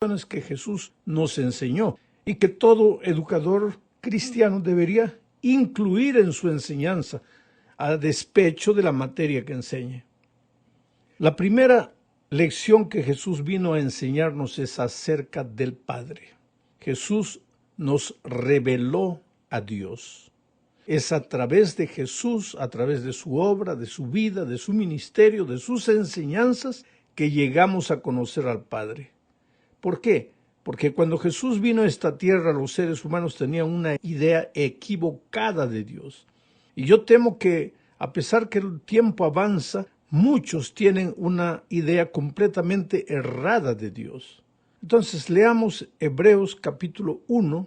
que Jesús nos enseñó y que todo educador cristiano debería incluir en su enseñanza, a despecho de la materia que enseñe. La primera lección que Jesús vino a enseñarnos es acerca del Padre. Jesús nos reveló a Dios. Es a través de Jesús, a través de su obra, de su vida, de su ministerio, de sus enseñanzas, que llegamos a conocer al Padre. ¿Por qué? Porque cuando Jesús vino a esta tierra, los seres humanos tenían una idea equivocada de Dios. Y yo temo que, a pesar que el tiempo avanza, muchos tienen una idea completamente errada de Dios. Entonces, leamos Hebreos capítulo 1,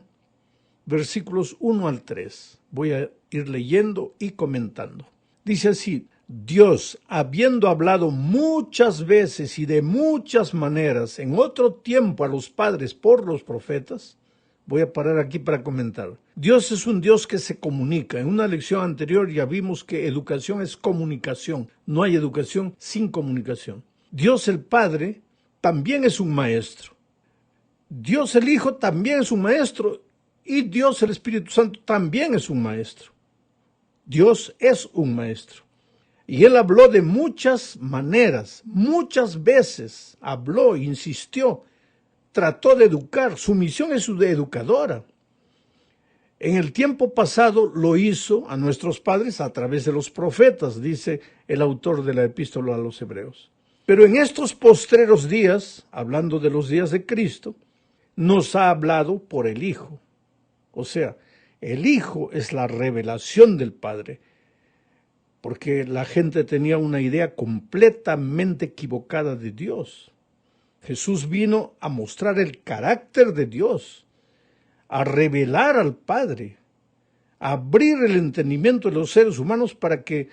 versículos 1 al 3. Voy a ir leyendo y comentando. Dice así: Dios, habiendo hablado muchas veces y de muchas maneras en otro tiempo a los padres por los profetas. Voy a parar aquí para comentar. Dios es un Dios que se comunica. En una lección anterior ya vimos que educación es comunicación. No hay educación sin comunicación. Dios el Padre también es un maestro. Dios el Hijo también es un maestro. Y Dios el Espíritu Santo también es un maestro. Dios es un maestro. Y Él habló de muchas maneras, muchas veces habló, insistió, trató de educar. Su misión es de educadora. En el tiempo pasado lo hizo a nuestros padres a través de los profetas, dice el autor de la epístola a los Hebreos. Pero en estos postreros días, hablando de los días de Cristo, nos ha hablado por el Hijo. O sea, el Hijo es la revelación del Padre, porque la gente tenía una idea completamente equivocada de Dios. Jesús vino a mostrar el carácter de Dios, a revelar al Padre, a abrir el entendimiento de los seres humanos para que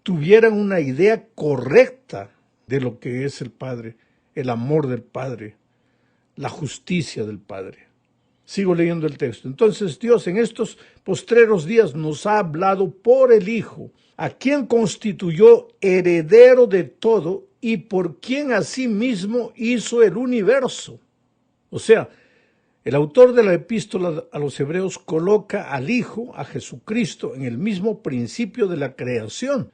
tuvieran una idea correcta de lo que es el Padre, el amor del Padre, la justicia del Padre. Sigo leyendo el texto. Entonces Dios en estos postreros días nos ha hablado por el Hijo, a quien constituyó heredero de todo y por quien asimismo hizo el universo. O sea, el autor de la epístola a los Hebreos coloca al Hijo, a Jesucristo, en el mismo principio de la creación.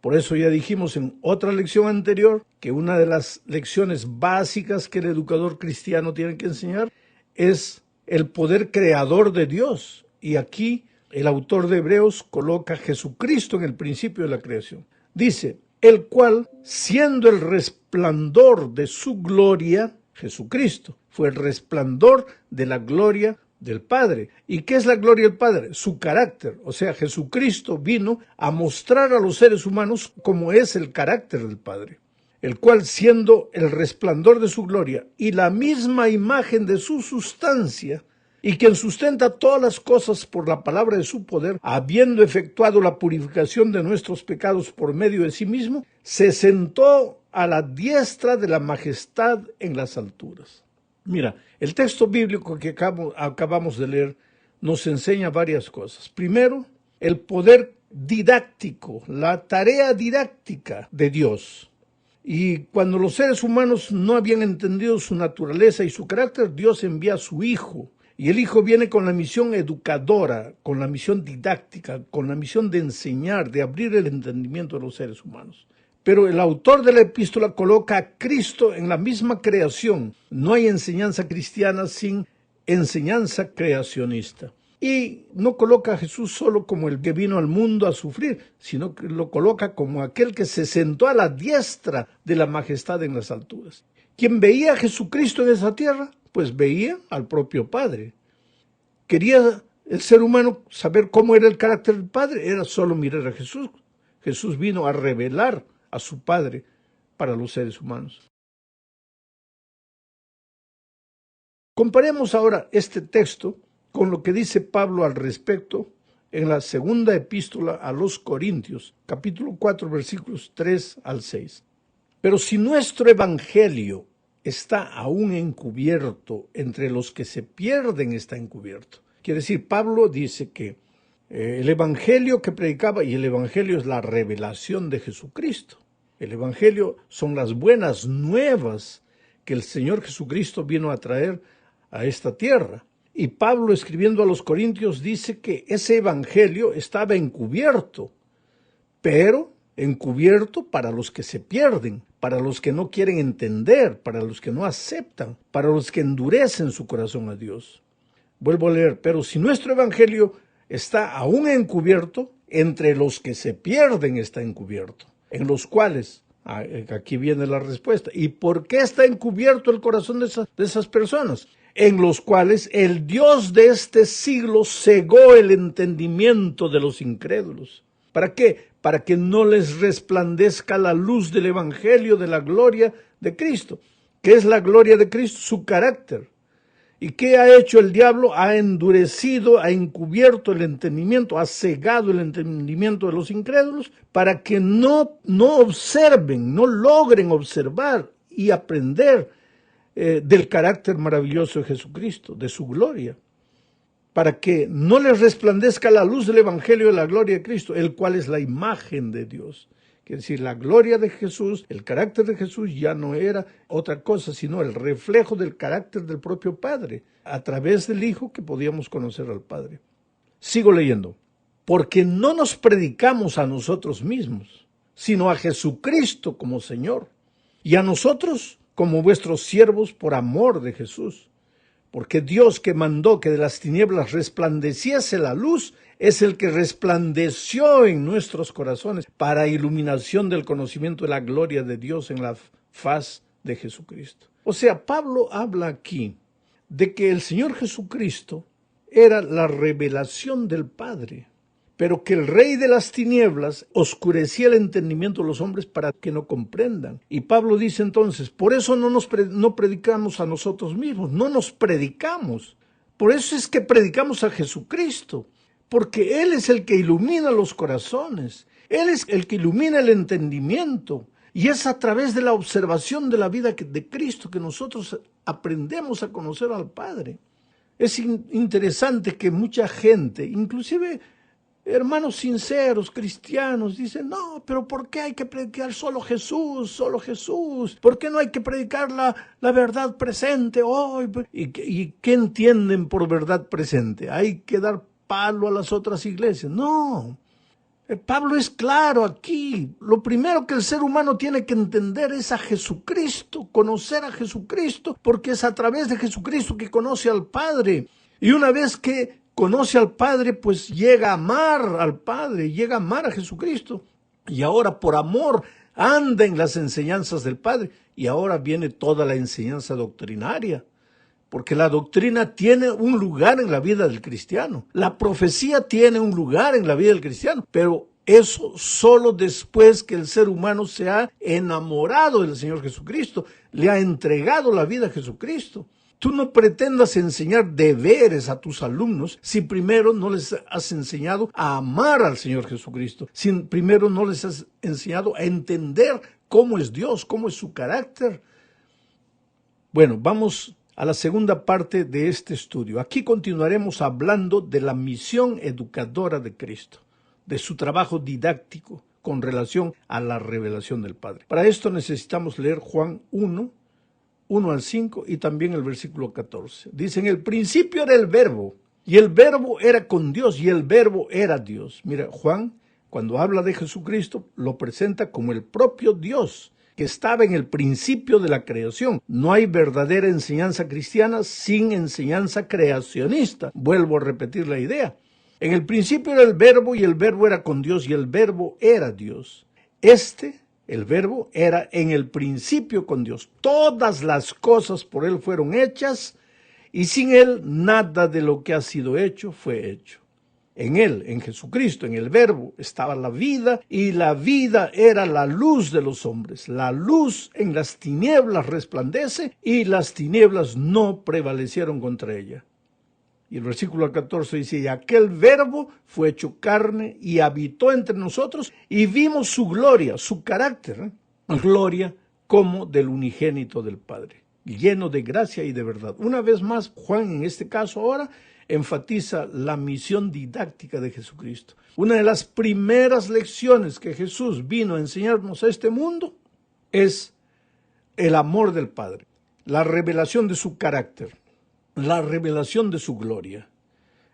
Por eso ya dijimos en otra lección anterior que una de las lecciones básicas que el educador cristiano tiene que enseñar es el poder creador de Dios. Y aquí el autor de Hebreos coloca a Jesucristo en el principio de la creación. Dice, el cual, siendo el resplandor de su gloria, Jesucristo, fue el resplandor de la gloria del Padre. ¿Y qué es la gloria del Padre? Su carácter. O sea, Jesucristo vino a mostrar a los seres humanos cómo es el carácter del Padre, el cual, siendo el resplandor de su gloria y la misma imagen de su sustancia, y quien sustenta todas las cosas por la palabra de su poder, habiendo efectuado la purificación de nuestros pecados por medio de sí mismo, se sentó a la diestra de la majestad en las alturas. Mira, el texto bíblico que acabamos de leer nos enseña varias cosas. Primero, el poder didáctico, la tarea didáctica de Dios. Y cuando los seres humanos no habían entendido su naturaleza y su carácter, Dios envía a su Hijo. Y el Hijo viene con la misión educadora, con la misión didáctica, con la misión de enseñar, de abrir el entendimiento de los seres humanos. Pero el autor de la epístola coloca a Cristo en la misma creación. No hay enseñanza cristiana sin enseñanza creacionista. Y no coloca a Jesús solo como el que vino al mundo a sufrir, sino que lo coloca como aquel que se sentó a la diestra de la majestad en las alturas. ¿Quién veía a Jesucristo en esa tierra? Pues veía al propio Padre. ¿Quería el ser humano saber cómo era el carácter del Padre? Era solo mirar a Jesús. Jesús vino a revelar a su Padre para los seres humanos. Comparemos ahora este texto con lo que dice Pablo al respecto en la segunda epístola a los Corintios, capítulo 4, versículos 3 al 6. Pero si nuestro evangelio está aún encubierto, entre los que se pierden está encubierto. Quiere decir, Pablo dice que el evangelio que predicaba, y el evangelio es la revelación de Jesucristo. El evangelio son las buenas nuevas que el Señor Jesucristo vino a traer a esta tierra. Y Pablo, escribiendo a los Corintios, dice que ese evangelio estaba encubierto, pero encubierto para los que se pierden, para los que no quieren entender, para los que no aceptan, para los que endurecen su corazón a Dios. Vuelvo a leer, pero si nuestro evangelio está aún encubierto, entre los que se pierden está encubierto, en los cuales, aquí viene la respuesta, ¿y por qué está encubierto el corazón de esas personas? En los cuales el Dios de este siglo cegó el entendimiento de los incrédulos. ¿Para qué? Para que no les resplandezca la luz del evangelio de la gloria de Cristo. ¿Qué es la gloria de Cristo? Su carácter. ¿Y qué ha hecho el diablo? Ha endurecido, ha encubierto el entendimiento, ha cegado el entendimiento de los incrédulos para que no observen, no logren observar y aprender del carácter maravilloso de Jesucristo, de su gloria, para que no les resplandezca la luz del evangelio de la gloria de Cristo, el cual es la imagen de Dios. Quiere decir, la gloria de Jesús, el carácter de Jesús ya no era otra cosa, sino el reflejo del carácter del propio Padre, a través del Hijo que podíamos conocer al Padre. Sigo leyendo. Porque no nos predicamos a nosotros mismos, sino a Jesucristo como Señor, y a nosotros como vuestros siervos por amor de Jesús. Porque Dios, que mandó que de las tinieblas resplandeciese la luz, es el que resplandeció en nuestros corazones para iluminación del conocimiento de la gloria de Dios en la faz de Jesucristo. O sea, Pablo habla aquí de que el Señor Jesucristo era la revelación del Padre, pero que el rey de las tinieblas oscurecía el entendimiento de los hombres para que no comprendan. Y Pablo dice entonces, por eso no predicamos a nosotros mismos, no nos predicamos. Por eso es que predicamos a Jesucristo, porque Él es el que ilumina los corazones, Él es el que ilumina el entendimiento. Y es a través de la observación de la vida de Cristo que nosotros aprendemos a conocer al Padre. Es interesante que mucha gente, inclusive hermanos sinceros, cristianos, dicen, no, pero ¿por qué hay que predicar solo Jesús, solo Jesús? ¿Por qué no hay que predicar la verdad presente hoy? ¿Y qué entienden por verdad presente? ¿Hay que dar palo a las otras iglesias? No. Pablo es claro aquí. Lo primero que el ser humano tiene que entender es a Jesucristo, conocer a Jesucristo, porque es a través de Jesucristo que conoce al Padre. Y una vez que conoce al Padre, pues llega a amar al Padre, llega a amar a Jesucristo. Y ahora por amor anda en las enseñanzas del Padre. Y ahora viene toda la enseñanza doctrinaria. Porque la doctrina tiene un lugar en la vida del cristiano. La profecía tiene un lugar en la vida del cristiano. Pero eso solo después que el ser humano se ha enamorado del Señor Jesucristo, le ha entregado la vida a Jesucristo. Tú no pretendas enseñar deberes a tus alumnos si primero no les has enseñado a amar al Señor Jesucristo, si primero no les has enseñado a entender cómo es Dios, cómo es su carácter. Bueno, vamos a la segunda parte de este estudio. Aquí continuaremos hablando de la misión educadora de Cristo, de su trabajo didáctico con relación a la revelación del Padre. Para esto necesitamos leer Juan 1 al 5 y también el versículo 14. Dice, en el principio era el Verbo, y el Verbo era con Dios, y el Verbo era Dios. Mira, Juan, cuando habla de Jesucristo, lo presenta como el propio Dios, que estaba en el principio de la creación. No hay verdadera enseñanza cristiana sin enseñanza creacionista. Vuelvo a repetir la idea. En el principio era el Verbo, y el Verbo era con Dios, y el Verbo era Dios. El Verbo era en el principio con Dios. Todas las cosas por Él fueron hechas, y sin Él nada de lo que ha sido hecho fue hecho. En Él, en Jesucristo, en el Verbo, estaba la vida, y la vida era la luz de los hombres. La luz en las tinieblas resplandece, y las tinieblas no prevalecieron contra ella. Y el versículo 14 dice, y aquel Verbo fue hecho carne y habitó entre nosotros y vimos su gloria, su carácter, gloria como del unigénito del Padre, lleno de gracia y de verdad. Una vez más, Juan en este caso ahora enfatiza la misión didáctica de Jesucristo. Una de las primeras lecciones que Jesús vino a enseñarnos a este mundo es el amor del Padre. la revelación de su carácter, la revelación de su gloria.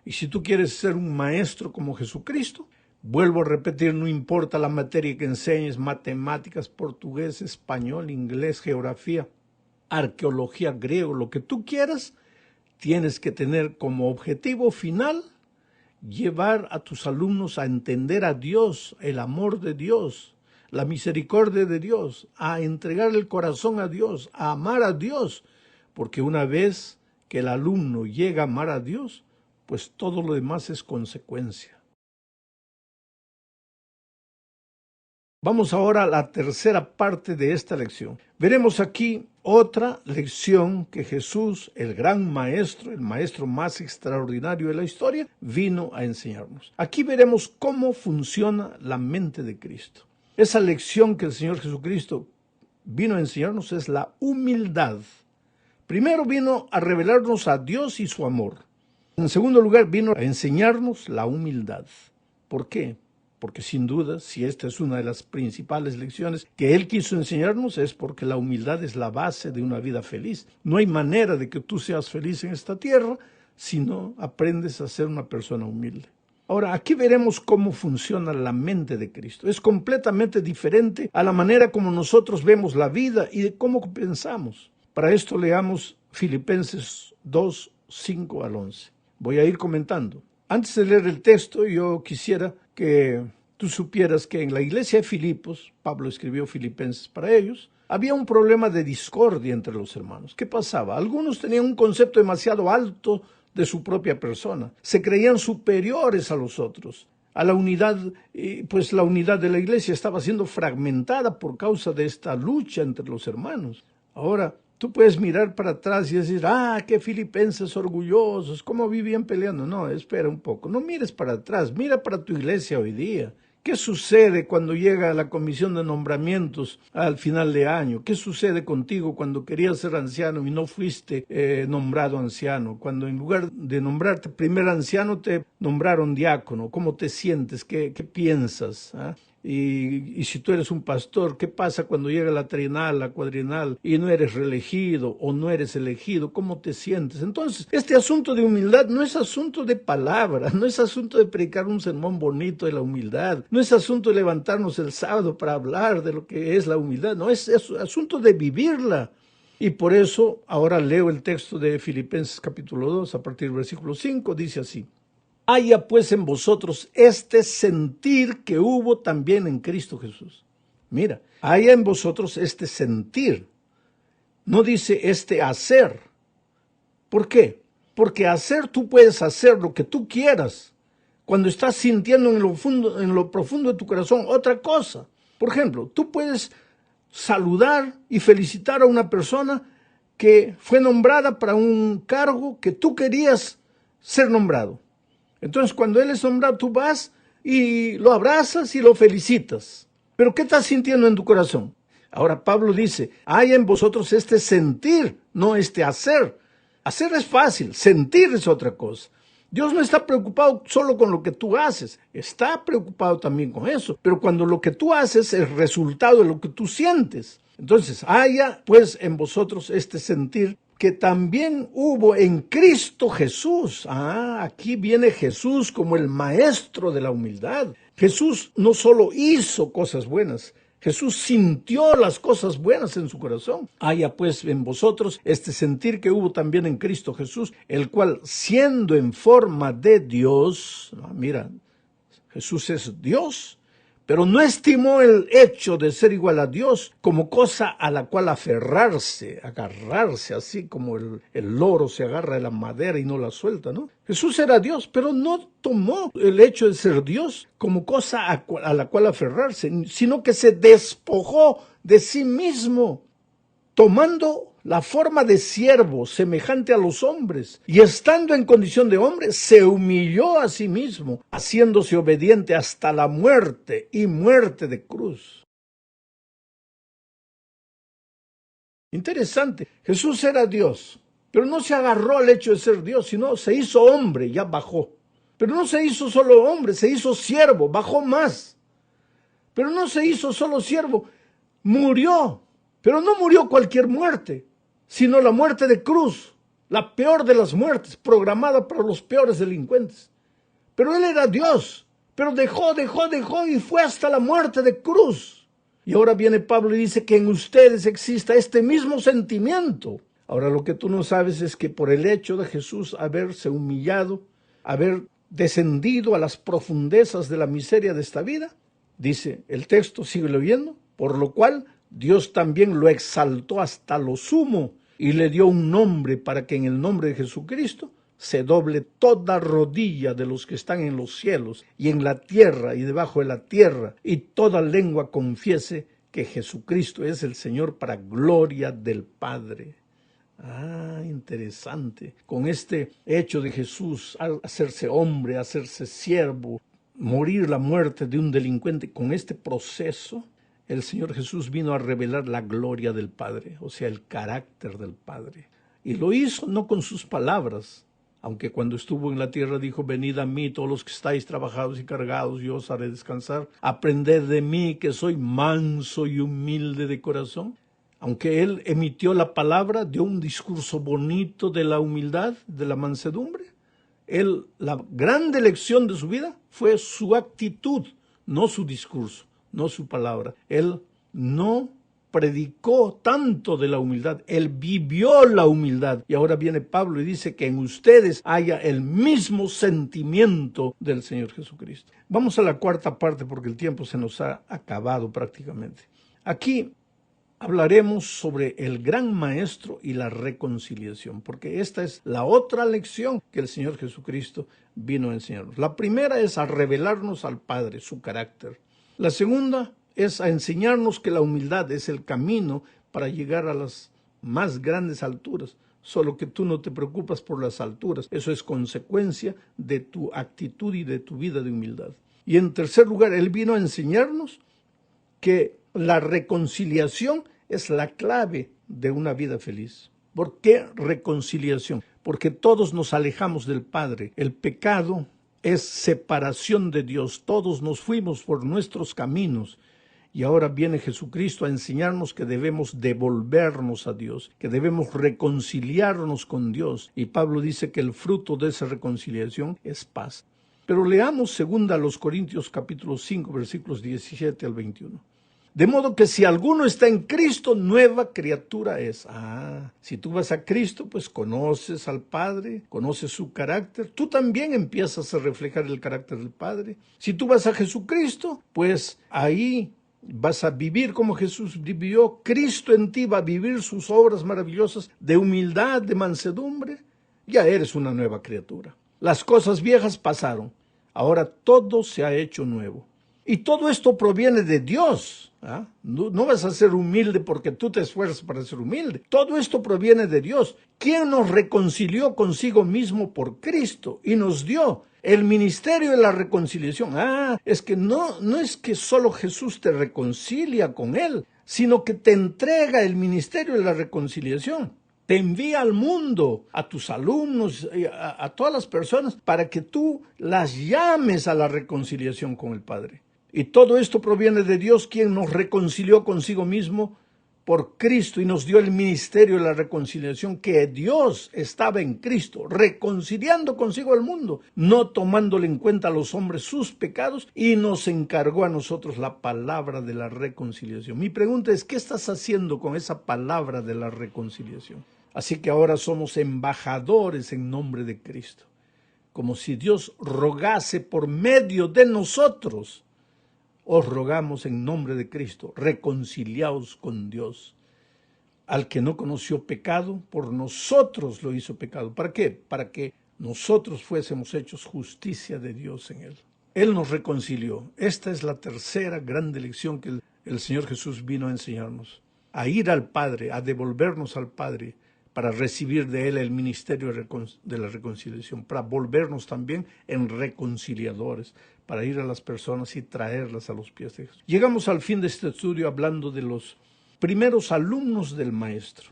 Y si tú quieres ser un maestro como Jesucristo, vuelvo a repetir, no importa la materia que enseñes, matemáticas, portugués, español, inglés, geografía, arqueología, griego, lo que tú quieras, tienes que tener como objetivo final llevar a tus alumnos a entender a Dios, el amor de Dios, la misericordia de Dios, a entregar el corazón a Dios, a amar a Dios, porque una vez que el alumno llega a amar a Dios, pues todo lo demás es consecuencia. Vamos ahora a la tercera parte de esta lección. Veremos aquí otra lección que Jesús, el gran maestro, el maestro más extraordinario de la historia, vino a enseñarnos. Aquí veremos cómo funciona la mente de Cristo. Esa lección que el Señor Jesucristo vino a enseñarnos es la humildad. Primero vino a revelarnos a Dios y su amor. En segundo lugar, vino a enseñarnos la humildad. ¿Por qué? Porque sin duda, si esta es una de las principales lecciones que Él quiso enseñarnos, es porque la humildad es la base de una vida feliz. No hay manera de que tú seas feliz en esta tierra si no aprendes a ser una persona humilde. Ahora, aquí veremos cómo funciona la mente de Cristo. Es completamente diferente a la manera como nosotros vemos la vida y de cómo pensamos. Para esto leamos Filipenses 2, 5 al 11. Voy a ir comentando. Antes de leer el texto, yo quisiera que tú supieras que en la iglesia de Filipos, Pablo escribió Filipenses para ellos, había un problema de discordia entre los hermanos. ¿Qué pasaba? Algunos tenían un concepto demasiado alto de su propia persona. Se creían superiores a los otros, a la unidad, pues la unidad de la iglesia estaba siendo fragmentada por causa de esta lucha entre los hermanos. Ahora, tú puedes mirar para atrás y decir, qué filipenses orgullosos, cómo vivían peleando. No, espera un poco, no mires para atrás, mira para tu iglesia hoy día. ¿Qué sucede cuando llega la comisión de nombramientos al final de año? ¿Qué sucede contigo cuando querías ser anciano y no fuiste nombrado anciano? Cuando en lugar de nombrarte primer anciano te nombraron diácono. ¿Cómo te sientes? ¿Qué piensas? Y si tú eres un pastor, ¿qué pasa cuando llega la trinal, la cuadrinal y no eres reelegido o no eres elegido? ¿Cómo te sientes? Entonces, este asunto de humildad no es asunto de palabra, no es asunto de predicar un sermón bonito de la humildad, no es asunto de levantarnos el sábado para hablar de lo que es la humildad, no, es asunto de vivirla. Y por eso ahora leo el texto de Filipenses capítulo 2, a partir del versículo 5, dice así. Haya pues en vosotros este sentir que hubo también en Cristo Jesús. Mira, haya en vosotros este sentir. No dice este hacer. ¿Por qué? Porque hacer tú puedes hacer lo que tú quieras cuando estás sintiendo en lo profundo de tu corazón otra cosa. Por ejemplo, tú puedes saludar y felicitar a una persona que fue nombrada para un cargo que tú querías ser nombrado. Entonces, cuando él es nombrado, tú vas y lo abrazas y lo felicitas. ¿Pero qué estás sintiendo en tu corazón? Ahora Pablo dice, hay en vosotros este sentir, no este hacer. Hacer es fácil, sentir es otra cosa. Dios no está preocupado solo con lo que tú haces, está preocupado también con eso. Pero cuando lo que tú haces es resultado de lo que tú sientes. Entonces, haya pues en vosotros este sentir que también hubo en Cristo Jesús. Aquí viene Jesús como el maestro de la humildad. Jesús no solo hizo cosas buenas, Jesús sintió las cosas buenas en su corazón. Haya pues en vosotros este sentir que hubo también en Cristo Jesús, el cual siendo en forma de Dios, mira, Jesús es Dios, pero no estimó el hecho de ser igual a Dios como cosa a la cual aferrarse, agarrarse, así como el loro se agarra de la madera y no la suelta, ¿no? Jesús era Dios, pero no tomó el hecho de ser Dios como cosa a la cual aferrarse, sino que se despojó de sí mismo, tomando la forma de siervo semejante a los hombres, y estando en condición de hombre, se humilló a sí mismo, haciéndose obediente hasta la muerte y muerte de cruz. Interesante, Jesús era Dios, pero no se agarró al hecho de ser Dios, sino se hizo hombre, ya bajó. Pero no se hizo solo hombre, se hizo siervo, bajó más. Pero no se hizo solo siervo, murió, pero no murió cualquier muerte, sino la muerte de cruz, la peor de las muertes, programada para los peores delincuentes. Pero él era Dios, pero dejó y fue hasta la muerte de cruz. Y ahora viene Pablo y dice que en ustedes exista este mismo sentimiento. Ahora lo que tú no sabes es que por el hecho de Jesús haberse humillado, haber descendido a las profundezas de la miseria de esta vida, dice el texto, sigue leyendo, por lo cual Dios también lo exaltó hasta lo sumo y le dio un nombre para que en el nombre de Jesucristo se doble toda rodilla de los que están en los cielos y en la tierra y debajo de la tierra, y toda lengua confiese que Jesucristo es el Señor para gloria del Padre. Ah, interesante. Con este hecho de Jesús, hacerse hombre, hacerse siervo, morir la muerte de un delincuente, con este proceso, el Señor Jesús vino a revelar la gloria del Padre, o sea, el carácter del Padre. Y lo hizo no con sus palabras, aunque cuando estuvo en la tierra dijo, venid a mí todos los que estáis trabajados y cargados, yo os haré descansar. Aprended de mí que soy manso y humilde de corazón. Aunque él emitió la palabra, dio un discurso bonito de la humildad, de la mansedumbre, la grande lección de su vida fue su actitud, no su discurso, no su palabra. Él no predicó tanto de la humildad, él vivió la humildad. Y ahora viene Pablo y dice que en ustedes haya el mismo sentimiento del Señor Jesucristo. Vamos a la cuarta parte porque el tiempo se nos ha acabado prácticamente. Aquí hablaremos sobre el gran maestro y la reconciliación, porque esta es la otra lección que el Señor Jesucristo vino a enseñarnos. La primera es a revelarnos al Padre, su carácter. La segunda es a enseñarnos que la humildad es el camino para llegar a las más grandes alturas, solo que tú no te preocupas por las alturas. Eso es consecuencia de tu actitud y de tu vida de humildad. Y en tercer lugar, Él vino a enseñarnos que la reconciliación es la clave de una vida feliz. ¿Por qué reconciliación? Porque todos nos alejamos del Padre. El pecado es separación de Dios. Todos nos fuimos por nuestros caminos. Y ahora viene Jesucristo a enseñarnos que debemos devolvernos a Dios, que debemos reconciliarnos con Dios. Y Pablo dice que el fruto de esa reconciliación es paz. Pero leamos 2 Corintios capítulo 5, versículos 17 al 21. De modo que si alguno está en Cristo, nueva criatura es. Si tú vas a Cristo, pues conoces al Padre, conoces su carácter. Tú también empiezas a reflejar el carácter del Padre. Si tú vas a Jesucristo, pues ahí vas a vivir como Jesús vivió. Cristo en ti va a vivir sus obras maravillosas de humildad, de mansedumbre. Ya eres una nueva criatura. Las cosas viejas pasaron. Ahora todo se ha hecho nuevo. Y todo esto proviene de Dios. No vas a ser humilde porque tú te esfuerzas para ser humilde. Todo esto proviene de Dios, quien nos reconcilió consigo mismo por Cristo y nos dio el ministerio de la reconciliación. Es que no es que solo Jesús te reconcilia con Él, sino que te entrega el ministerio de la reconciliación. Te envía al mundo, a tus alumnos, a todas las personas, para que tú las llames a la reconciliación con el Padre. Y todo esto proviene de Dios, quien nos reconcilió consigo mismo por Cristo y nos dio el ministerio de la reconciliación, que Dios estaba en Cristo, reconciliando consigo al mundo, no tomándole en cuenta a los hombres sus pecados, y nos encargó a nosotros la palabra de la reconciliación. Mi pregunta es, ¿qué estás haciendo con esa palabra de la reconciliación? Así que ahora somos embajadores en nombre de Cristo, como si Dios rogase por medio de nosotros. Os rogamos en nombre de Cristo, reconciliaos con Dios. Al que no conoció pecado, por nosotros lo hizo pecado. ¿Para qué? Para que nosotros fuésemos hechos justicia de Dios en Él. Él nos reconcilió. Esta es la tercera gran lección que el Señor Jesús vino a enseñarnos. A ir al Padre, a devolvernos al Padre, para recibir de Él el ministerio de la reconciliación, para volvernos también en reconciliadores, para ir a las personas y traerlas a los pies de Jesús. Llegamos al fin de este estudio hablando de los primeros alumnos del Maestro.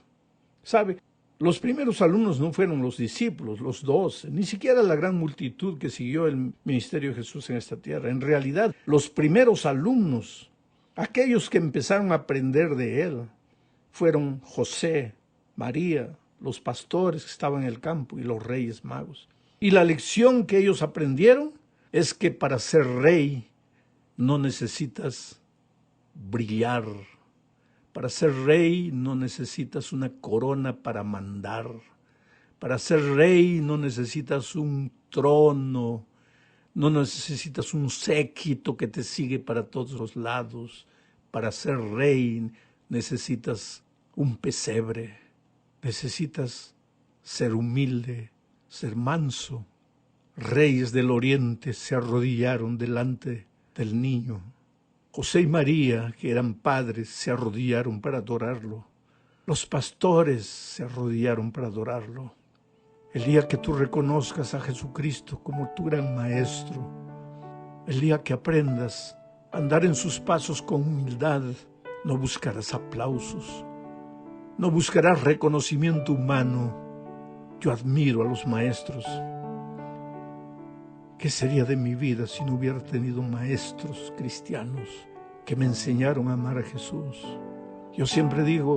¿Sabe? Los primeros alumnos no fueron los discípulos, los 12, ni siquiera la gran multitud que siguió el ministerio de Jesús en esta tierra. En realidad, los primeros alumnos, aquellos que empezaron a aprender de Él, fueron José, María, los pastores que estaban en el campo y los reyes magos. Y la lección que ellos aprendieron es que para ser rey no necesitas brillar. Para ser rey no necesitas una corona para mandar. Para ser rey no necesitas un trono, no necesitas un séquito que te sigue para todos los lados. Para ser rey necesitas un pesebre, necesitas ser humilde, ser manso. Reyes del oriente se arrodillaron delante del niño. José y María, que eran padres, se arrodillaron para adorarlo. Los pastores se arrodillaron para adorarlo. El día que tú reconozcas a Jesucristo como tu gran maestro, el día que aprendas a andar en sus pasos con humildad, no buscarás aplausos, no buscarás reconocimiento humano. Yo admiro a los maestros. ¿Qué sería de mi vida si no hubiera tenido maestros cristianos que me enseñaron a amar a Jesús? Yo siempre digo,